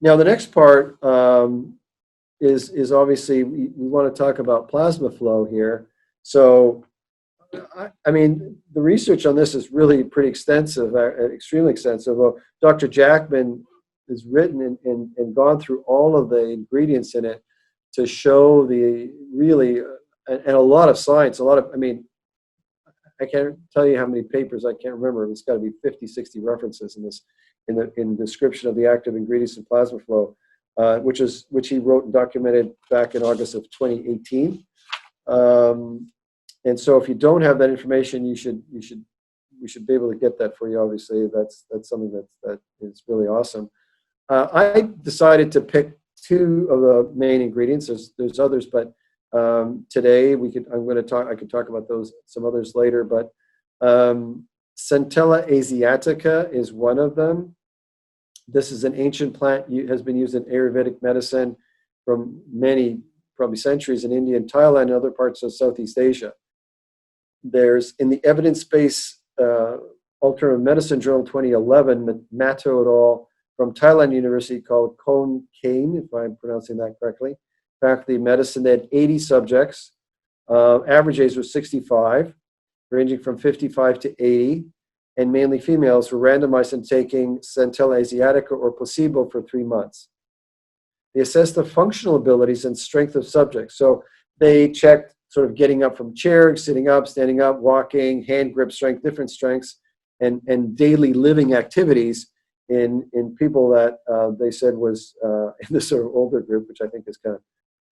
Now, the next part is obviously we want to talk about PlasmaFlo here. So, I mean, the research on this is really pretty extensive, extremely extensive. Well, Dr. Jackman has written and gone through all of the ingredients in it to show the really, and a lot of science, I mean, I can't tell you how many papers, I can't remember. It's got to be 50, 60 references in this, in the description of the active ingredients in PlasmaFlo, which he wrote and documented back in August of 2018. And so if you don't have that information, we should be able to get that for you. Obviously, that's something that is really awesome. I decided to pick two of the main ingredients. There's others, but today I could talk about some others later, but Centella Asiatica is one of them. This is an ancient plant, has been used in Ayurvedic medicine from many, probably centuries in India and Thailand and other parts of Southeast Asia. There's, in the evidence-based Alternative Medicine Journal 2011, Matto et al. From Thailand University called Kon Kane, if I'm pronouncing that correctly, faculty of medicine. They had 80 subjects. Average age was 65, ranging from 55 to 80, and mainly females were randomized in taking Centella Asiatica or placebo for 3 months. They assessed the functional abilities and strength of subjects. So they checked sort of getting up from chair, sitting up, standing up, walking, hand grip strength, different strengths, and daily living activities in people that they said was in this sort of older group, which I think is kind of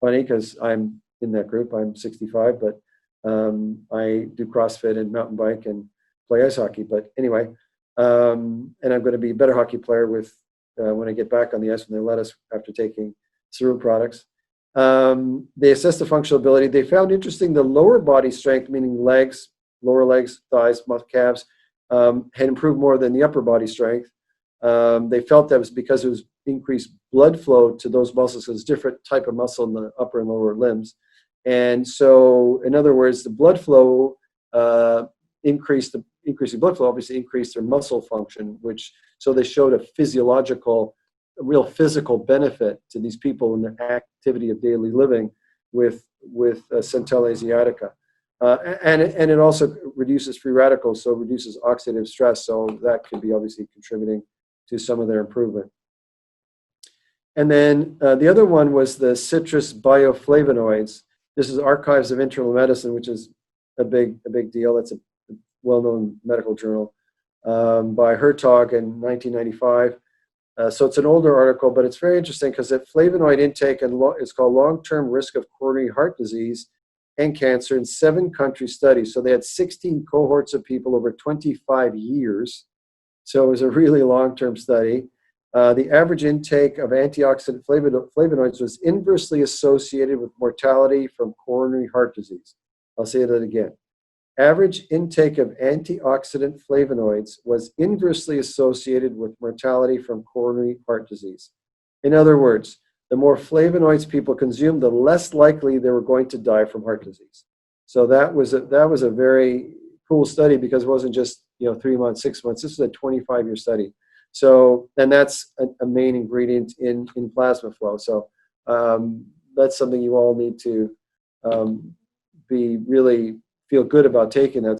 funny because I'm in that group. I'm 65, but I do CrossFit and mountain bike and play ice hockey. But anyway, and I'm going to be a better hockey player with when I get back on the ice when they let us after taking Cerule products. They assessed the functional ability. They found interesting the lower body strength, meaning legs, lower legs, thighs, calves, had improved more than the upper body strength. They felt that was because it was increased blood flow to those muscles. So it's a different type of muscle in the upper and lower limbs. And so, in other words, the blood flow increasing blood flow obviously increased their muscle function, so they showed a real physical benefit to these people in their activity of daily living with Centella Asiatica. And it also reduces free radicals, so reduces oxidative stress, so that could be obviously contributing to some of their improvement. And then the other one was the Citrus Bioflavonoids. This is Archives of Internal Medicine, which is a big deal. That's a well-known medical journal by Hertog in 1995. So it's an older article, but it's very interesting because that flavonoid intake is called long-term risk of coronary heart disease and cancer in 7 country studies. So they had 16 cohorts of people over 25 years. So it was a really long-term study. The average intake of antioxidant flavonoids was inversely associated with mortality from coronary heart disease. I'll say that again. Average intake of antioxidant flavonoids was inversely associated with mortality from coronary heart disease. In other words, the more flavonoids people consumed, the less likely they were going to die from heart disease. So that was a very cool study because it wasn't just 3 months, 6 months. This is a 25-year study. So, and that's a main ingredient in PlasmaFlo. So that's something you all need to be really feel good about taking that.